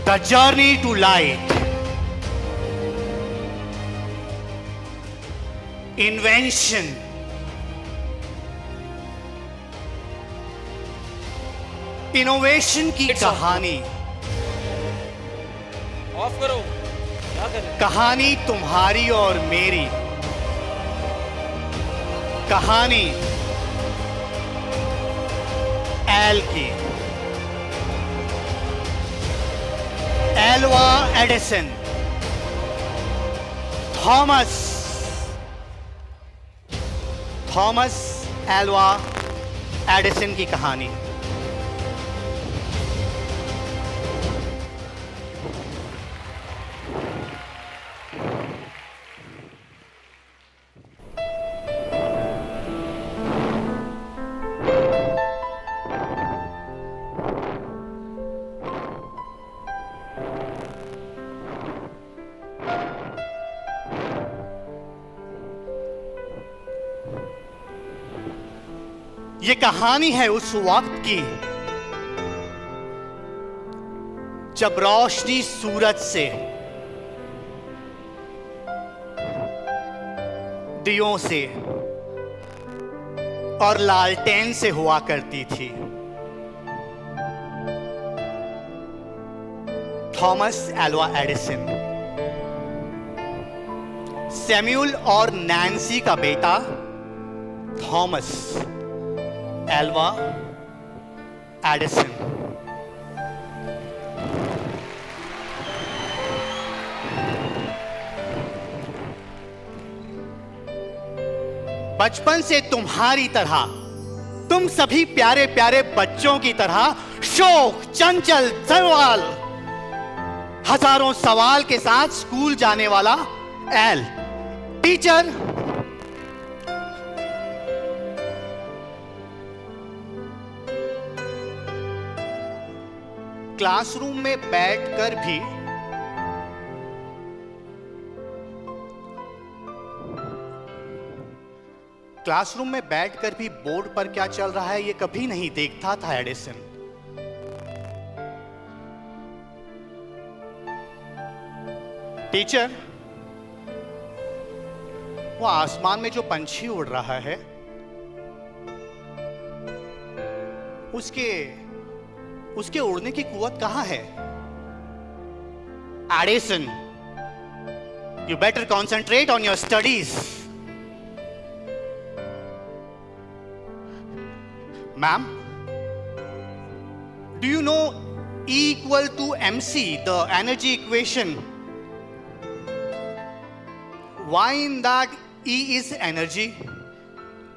The journey to light. Invention. Innovation की कहानी. Of करो. क्या कर रहे हैं? कहानी तुम्हारी और मेरी. कहानी एल की. Alva Edison. Thomas Alva Edison की कहानी. ये कहानी है उस वक्त की जब रोशनी सूरज से, दियों से और लालटेन से हुआ करती थी. थॉमस एल्वा एडिसन, सैमुअल और नैन्सी का बेटा थॉमस एल्वा एडिसन. बचपन से तुम्हारी तरह, तुम सभी प्यारे प्यारे बच्चों की तरह शौक, चंचल, सवाल, हजारों सवाल के साथ स्कूल जाने वाला एल. टीचर क्लासरूम में बैठकर भी बोर्ड पर क्या चल रहा है ये कभी नहीं देखता था एडिसन. टीचर, वो आसमान में जो पंछी उड़ रहा है उसके उड़ने की कुवत कहां है? Edison, you better concentrate on your studies. Ma'am, do you know E equal to mc, the energy equation? Why in that E is energy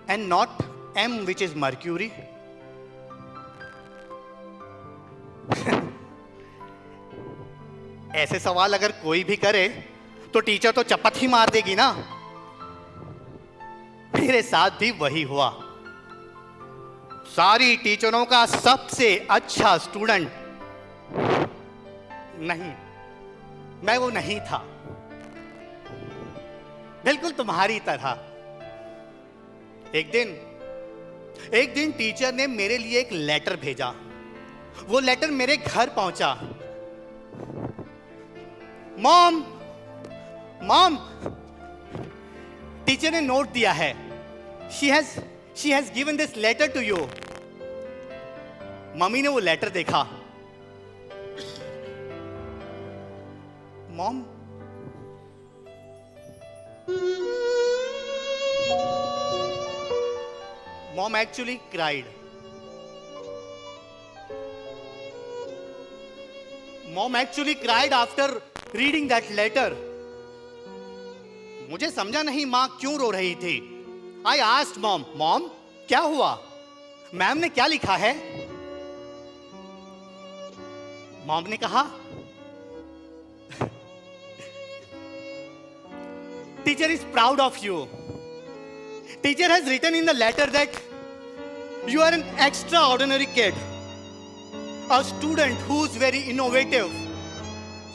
and not m, which is mercury? ऐसे सवाल अगर कोई भी करे तो टीचर तो चपत ही मार देगी ना. मेरे साथ भी वही हुआ. सारी टीचरों का सबसे अच्छा स्टूडेंट नहीं, मैं वो नहीं था. बिल्कुल तुम्हारी तरह. एक दिन टीचर ने मेरे लिए एक लेटर भेजा. वो लेटर मेरे घर पहुंचा. मॉम, टीचर ने नोट दिया है. She has given this letter to you. Mummy ने वो लेटर देखा. Mom actually cried. Mom actually cried after reading that letter. मुझे समझा नहीं मां क्यों रो रही थी. I asked mom, क्या हुआ? मैम ने क्या लिखा है? मॉम ने कहा, teacher is proud of you. Teacher has written in the letter that you are an extraordinary kid, a student who's very innovative,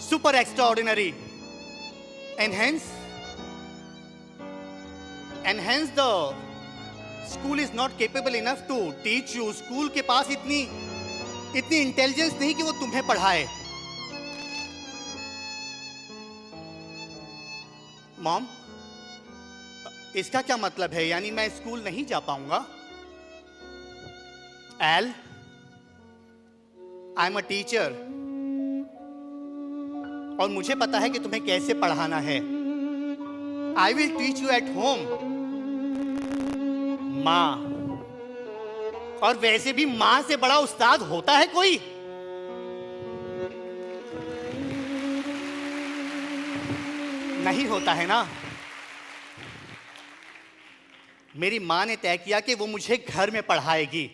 super extraordinary, and hence the school is not capable enough to teach you. School के पास इतनी intelligence नहीं कि वो तुम्हें पढ़ाए. Mom, इसका क्या मतलब है? यानी मैं स्कूल नहीं जा पाऊंगा? L, I am a teacher और मुझे पता है कि तुम्हें कैसे पढ़ाना है. I will teach you at home. माँ, और वैसे भी माँ से बड़ा उस्ताद होता है कोई? नहीं होता है ना. मेरी माँ ने तय किया कि वो मुझे घर में पढ़ाएगी.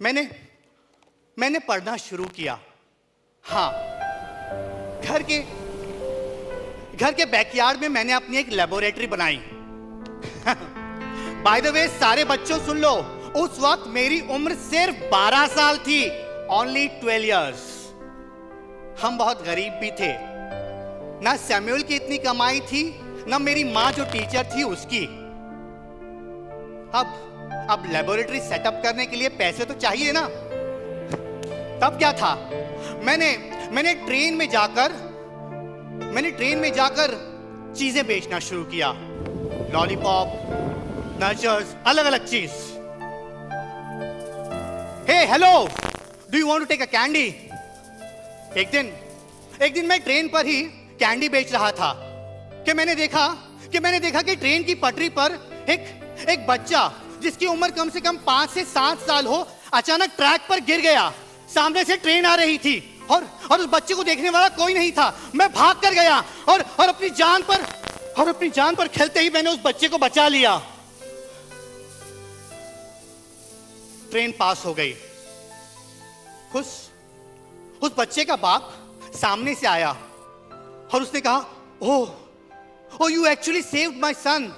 मैंने पढ़ना शुरू किया. हाँ, घर के बैकयार्ड में मैंने अपनी एक लेबोरेटरी बनाई. बाय द वे, सारे बच्चों सुन लो, उस वक्त मेरी उम्र सिर्फ 12 साल थी. Only 12 years. हम बहुत गरीब भी थे. ना सैमुअल की इतनी कमाई थी, ना मेरी माँ जो टीचर थी उसकी. अब लेबोरेटरी सेटअप करने के लिए पैसे तो चाहिए ना. तब क्या था, मैंने ट्रेन में जाकर चीजें बेचना शुरू किया. लॉलीपॉप, नचर्स, अलग अलग चीज. Hey hello, do you want to take a candy? एक दिन मैं ट्रेन पर ही कैंडी बेच रहा था कि मैंने देखा कि ट्रेन की पटरी पर एक बच्चा जिसकी उम्र कम से कम 5 से 7 साल हो, अचानक ट्रैक पर गिर गया. सामने से ट्रेन आ रही थी और उस बच्चे को देखने वाला कोई नहीं था. मैं भाग कर गया और अपनी जान पर खेलते ही मैंने उस बच्चे को बचा लिया. ट्रेन पास हो गई. उस बच्चे का बाप सामने से आया और उसने कहा, oh you actually saved my son.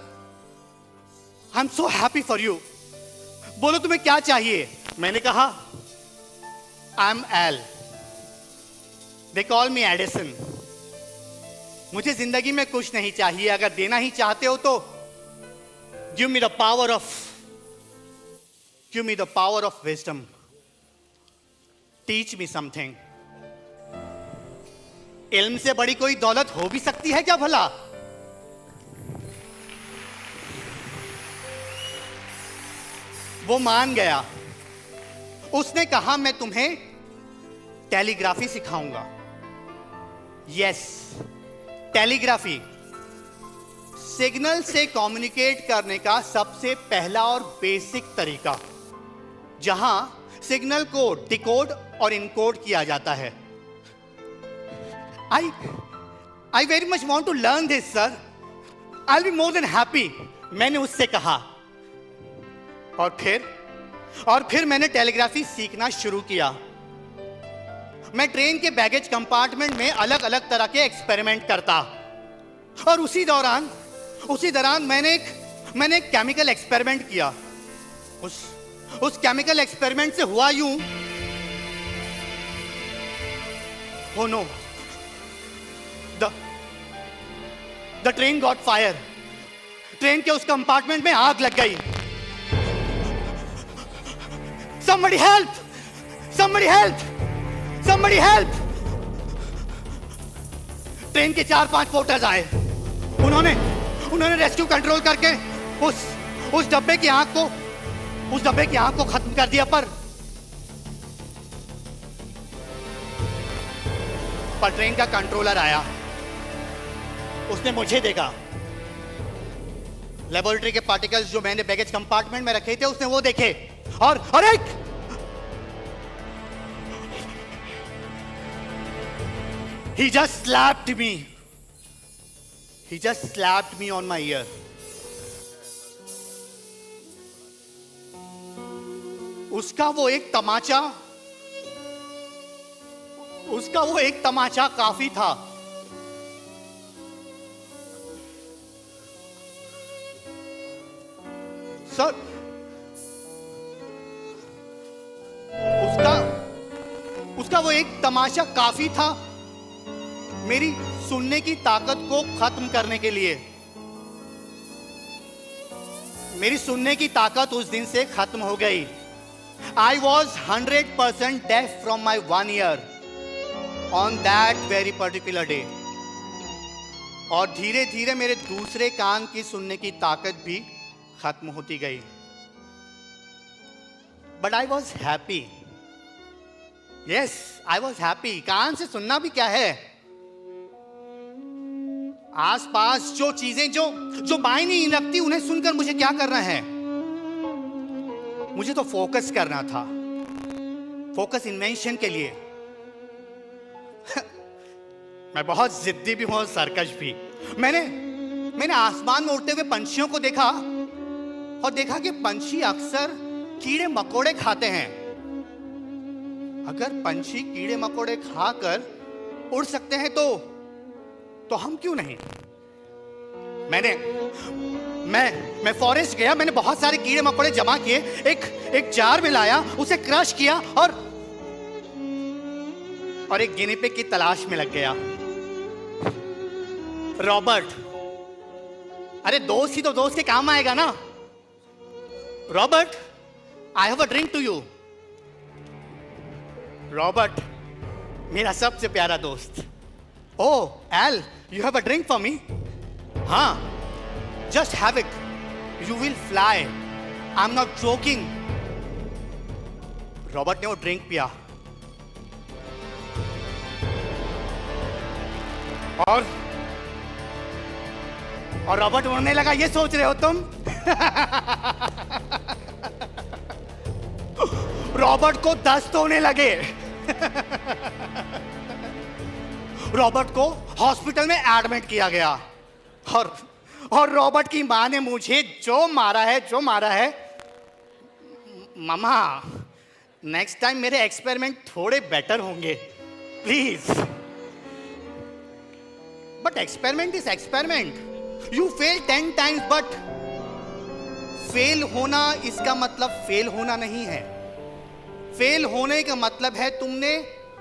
I am so happy for you. बोलो तुम्हें क्या चाहिए? मैंने कहा, I am L. They call me Edison. मुझे जिंदगी में कुछ नहीं चाहिए. अगर देना ही चाहते हो तो give me the power of wisdom. Teach me something. इल्म से बड़ी कोई दौलत हो भी सकती है क्या भला? वो मान गया. उसने कहा, मैं तुम्हें टेलीग्राफी सिखाऊंगा. Yes, telegraphy. सिग्नल से कम्युनिकेट करने का सबसे पहला और बेसिक तरीका, जहां सिग्नल को डिकोड और इनकोड किया जाता है. I very much want to learn this, sir. I'll be more than happy. मैंने उससे कहा. और फिर मैंने टेलीग्राफी सीखना शुरू किया. मैं ट्रेन के बैगेज कंपार्टमेंट में अलग अलग तरह के एक्सपेरिमेंट करता. और उसी दौरान मैंने एक केमिकल एक्सपेरिमेंट किया. उस केमिकल एक्सपेरिमेंट से हुआ यूं, oh no, the train got fire. Train के उस कंपार्टमेंट में आग लग गई. Somebody help! Somebody help! Somebody help! Train के 4-5 पोर्टर्स आए. उन्होंने रेस्क्यू कंट्रोल करके उस डब्बे की आग को खत्म कर दिया. पर ट्रेन का कंट्रोलर आया. उसने मुझे देखा. लेबोरेटरी के पार्टिकल्स जो मैंने बैगेज कंपार्टमेंट में रखे थे उसने वो देखे. और एक He just slapped me on my ear. उसका वो एक तमाचा काफी था. सर, उसका वो एक तमाशा काफी था मेरी सुनने की ताकत को खत्म करने के लिए. मेरी सुनने की ताकत उस दिन से खत्म हो गई. I was 100% deaf from my 1 ear on that very particular day. और धीरे धीरे मेरे दूसरे कान की सुनने की ताकत भी खत्म होती गई। But I was happy. Yes, I was happy. कान से सुनना भी क्या है, आसपास जो चीजें जो मायने नहीं रखती उन्हें सुनकर मुझे क्या करना है। मुझे तो फोकस करना था, फोकस इन्वेंशन के लिए। मैं बहुत जिद्दी भी हूं और सरकश भी। मैंने आसमान में उड़ते हुए पंछियों को देखा और देखा कि पंछी अक्सर कीड़े मकोड़े खाते हैं। अगर पंछी कीड़े मकोड़े खाकर उड़ सकते हैं तो हम क्यों नहीं। मैं फॉरेस्ट गया, मैंने बहुत सारे कीड़े मकोड़े जमा किए, एक जार में लाया, उसे क्रश किया और एक गिनी पिग की तलाश में लग गया। रॉबर्ट, अरे दोस्त ही तो दोस्त के काम आएगा ना। Robert, I have a drink to you. Robert, मेरा सबसे प्यारा दोस्त। ओ एल, you have a drink for me? हाँ, just have it, you will fly, I am not joking. Robert ने वो ड्रिंक पिया और रॉबर्ट उड़ने लगा। ये सोच रहे हो तुम? रॉबर्ट को दस्त होने लगे। रॉबर्ट को हॉस्पिटल में एडमिट किया गया और रॉबर्ट की मां ने मुझे जो मारा है। मामा, नेक्स्ट टाइम मेरे एक्सपेरिमेंट थोड़े बेटर होंगे please. But experiment is experiment. You fail 10 times, but fail होना इसका मतलब फेल होना नहीं है। फेल होने का मतलब है तुमने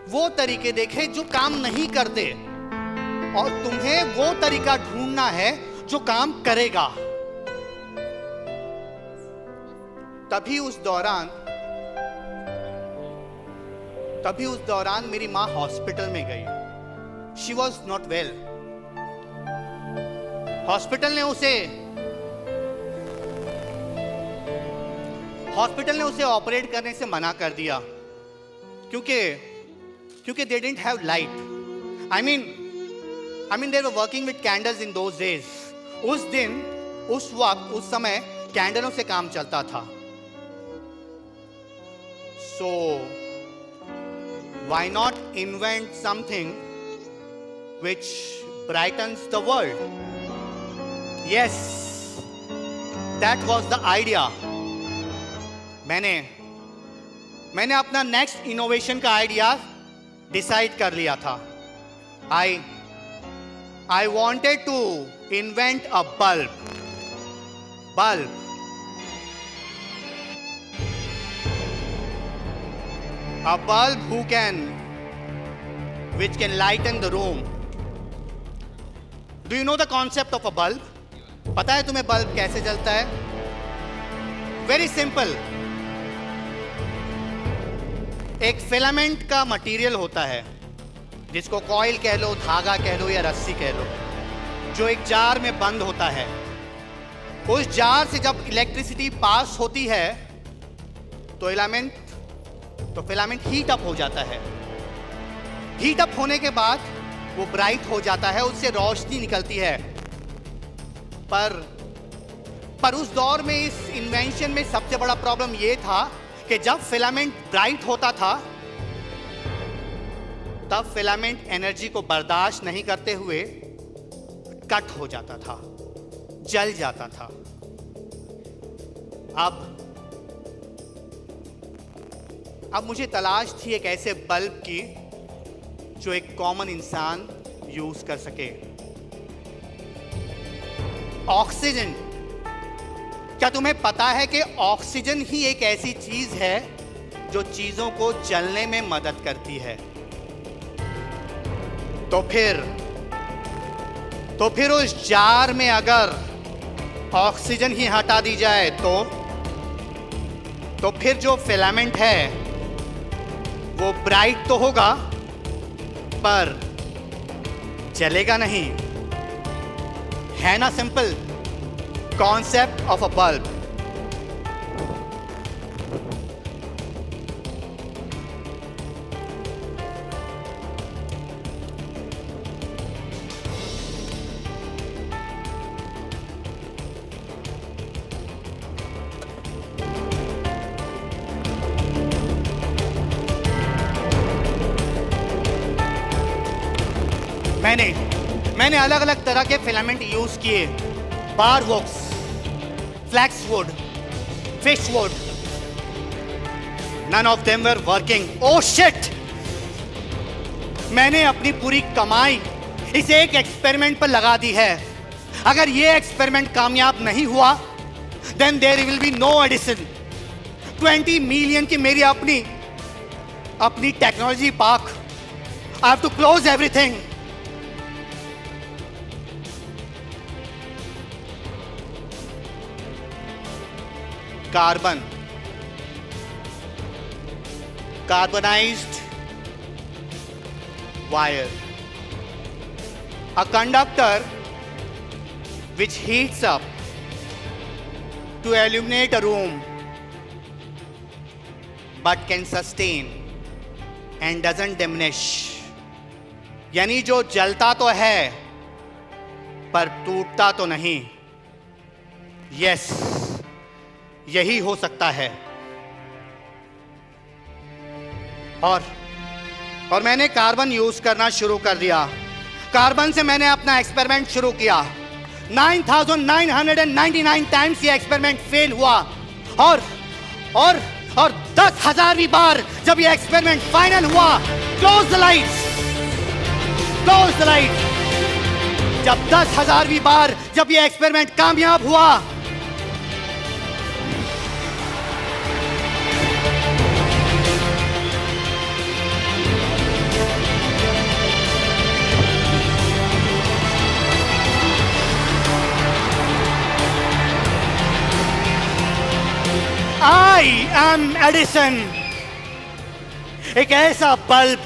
वो तरीके देखे जो काम नहीं करते और तुम्हें वो तरीका ढूंढना है जो काम करेगा। तभी उस दौरान मेरी मां हॉस्पिटल में गई। She was not well. Hospital ने उसे ऑपरेट करने से मना कर दिया क्योंकि they didn't have light. I mean they were working with candles in those days. उस समय कैंडलों से काम चलता था। So why not invent something which brightens the world? Yes, that was the idea. मैंने अपना नेक्स्ट इनोवेशन का आइडिया डिसाइड कर लिया था। I wanted to invent a bulb. A bulb which can lighten the room. Do you know the concept of a bulb? पता है तुम्हें bulb कैसे जलता है? Very simple. एक फिलामेंट का मटेरियल होता है जिसको कॉइल कह लो, धागा कह लो या रस्सी कह लो, जो एक जार में बंद होता है। उस जार से जब इलेक्ट्रिसिटी पास होती है तो फिलामेंट हीट अप हो जाता है। हीट अप होने के बाद वो ब्राइट हो जाता है, उससे रोशनी निकलती है। पर उस दौर में इस इन्वेंशन में सबसे बड़ा प्रॉब्लम ये था कि जब फिलामेंट ब्राइट होता था तब फिलामेंट एनर्जी को बर्दाश्त नहीं करते हुए कट हो जाता था, जल जाता था। अब मुझे तलाश थी एक ऐसे बल्ब की जो एक कॉमन इंसान यूज कर सके। ऑक्सीजन। क्या तुम्हें पता है कि ऑक्सीजन ही एक ऐसी चीज है जो चीजों को जलने में मदद करती है? तो फिर उस जार में अगर ऑक्सीजन ही हटा दी जाए तो फिर जो फिलामेंट है वो ब्राइट तो होगा पर जलेगा नहीं। है ना simple concept of a bulb. मैंने अलग अलग तरह के फिलामेंट यूज किए, bar wax, flax wood, fish wood, none of them were working. Oh shit! मैंने अपनी पूरी कमाई इस एक एक्सपेरिमेंट पर लगा दी है। अगर ये एक्सपेरिमेंट कामयाब नहीं हुआ then there will be no Edison. 20 million की मेरी अपनी technology park. I have to close everything. Carbonized wire, a conductor which heats up to illuminate a room but can sustain and doesn't diminish। यानी जो जलता तो है पर टूटता तो नहीं। यस, यही हो सकता है। और मैंने कार्बन यूज करना शुरू कर दिया। कार्बन से मैंने अपना एक्सपेरिमेंट शुरू किया। 9,999 टाइम्स ये एक्सपेरिमेंट फेल हुआ और 10,000वीं बार जब ये एक्सपेरिमेंट फाइनल हुआ, close the lights, close the light. जब 10,000वीं बार जब ये एक्सपेरिमेंट कामयाब हुआ, आई एम एडिसन। एक ऐसा बल्ब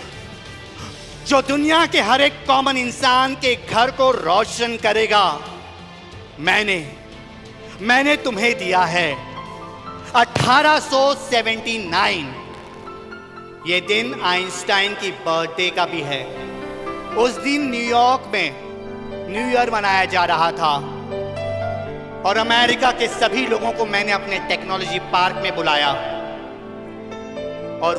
जो दुनिया के हर एक कॉमन इंसान के घर को रोशन करेगा, मैंने तुम्हें दिया है। 1879 ये दिन आइंस्टाइन की बर्थडे का भी है। उस दिन न्यूयॉर्क में न्यू ईयर मनाया जा रहा था और अमेरिका के सभी लोगों को मैंने अपने टेक्नोलॉजी पार्क में बुलाया और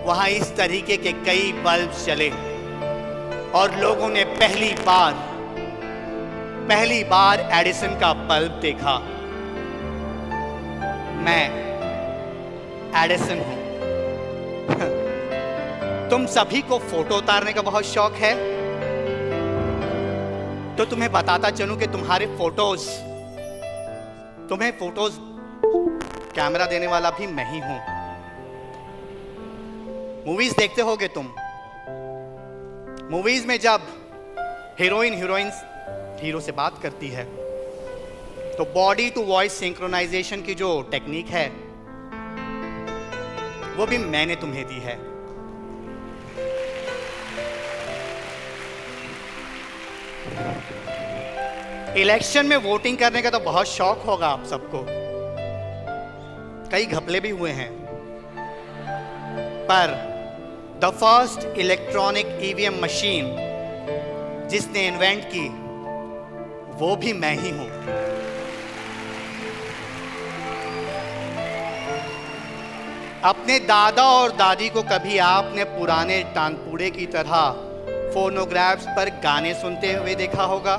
वहां इस तरीके के कई बल्ब चले और लोगों ने पहली बार एडिसन का बल्ब देखा। मैं एडिसन हूं। तुम सभी को फोटो उतारने का बहुत शौक है, तो तुम्हें बताता चलूं कि तुम्हें फोटोज कैमरा देने वाला भी मैं ही हूं। मूवीज देखते होगे तुम। मूवीज में जब हीरोइन हीरो से बात करती है तो बॉडी टू वॉइस सिंक्रोनाइजेशन की जो टेक्निक है वो भी मैंने तुम्हें दी है। इलेक्शन में वोटिंग करने का तो बहुत शौक होगा आप सबको। कई घपले भी हुए हैं, पर the first electronic EVM machine जिसने इन्वेंट की वो भी मैं ही हूं। अपने दादा और दादी को कभी आपने पुराने तानपुरे की तरह फोनोग्राफ्स पर गाने सुनते हुए देखा होगा?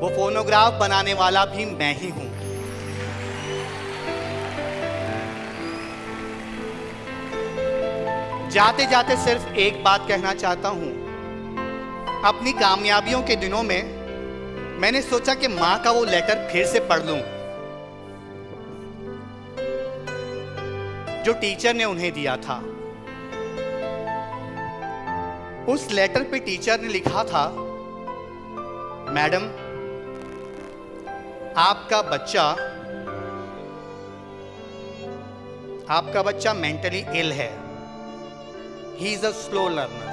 वो फोनोग्राफ बनाने वाला भी मैं ही हूं। जाते जाते सिर्फ एक बात कहना चाहता हूं। अपनी कामयाबियों के दिनों में मैंने सोचा कि मां का वो लेटर फिर से पढ़ लूं जो टीचर ने उन्हें दिया था। उस लेटर पे टीचर ने लिखा था, मैडम आपका बच्चा मेंटली इल है। He is a slow learner.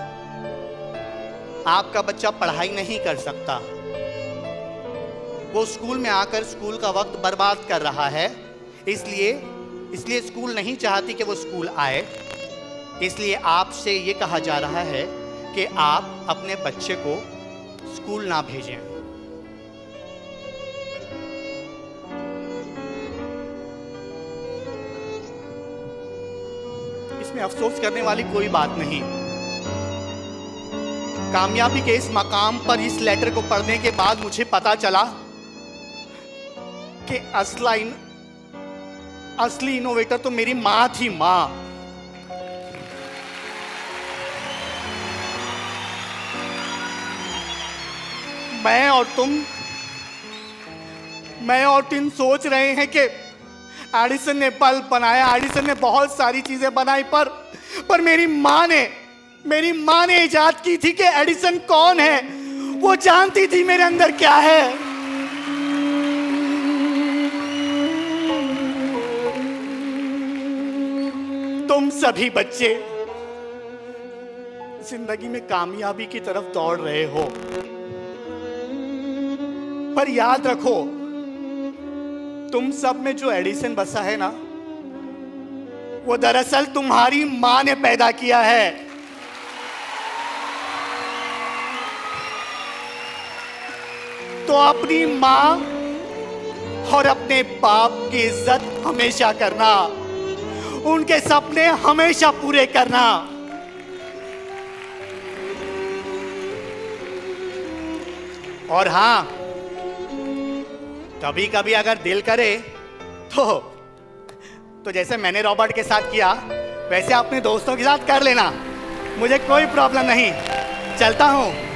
आपका बच्चा पढ़ाई नहीं कर सकता, वो स्कूल में आकर स्कूल का वक्त बर्बाद कर रहा है, इसलिए स्कूल नहीं चाहती कि वो स्कूल आए। इसलिए आपसे ये कहा जा रहा है कि आप अपने बच्चे को स्कूल ना भेजें। इसमें अफसोस करने वाली कोई बात नहीं। कामयाबी के इस मकाम पर इस लेटर को पढ़ने के बाद मुझे पता चला कि असली इनोवेटर तो मेरी मां थी, मां। मैं और तुम सोच रहे हैं कि एडिसन ने बल्ब बनाया, एडिसन ने बहुत सारी चीजें बनाई, पर मेरी मां ने इजाद की थी कि एडिसन कौन है। वो जानती थी मेरे अंदर क्या है। तुम सभी बच्चे जिंदगी में कामयाबी की तरफ दौड़ रहे हो, पर याद रखो, तुम सब में जो एडिसन बसा है ना, वो दरअसल तुम्हारी मां ने पैदा किया है। तो अपनी मां और अपने बाप की इज्जत हमेशा करना, उनके सपने हमेशा पूरे करना। और हां, कभी कभी अगर दिल करे तो जैसे मैंने रॉबर्ट के साथ किया, वैसे अपने दोस्तों के साथ कर लेना, मुझे कोई प्रॉब्लम नहीं। चलता हूं।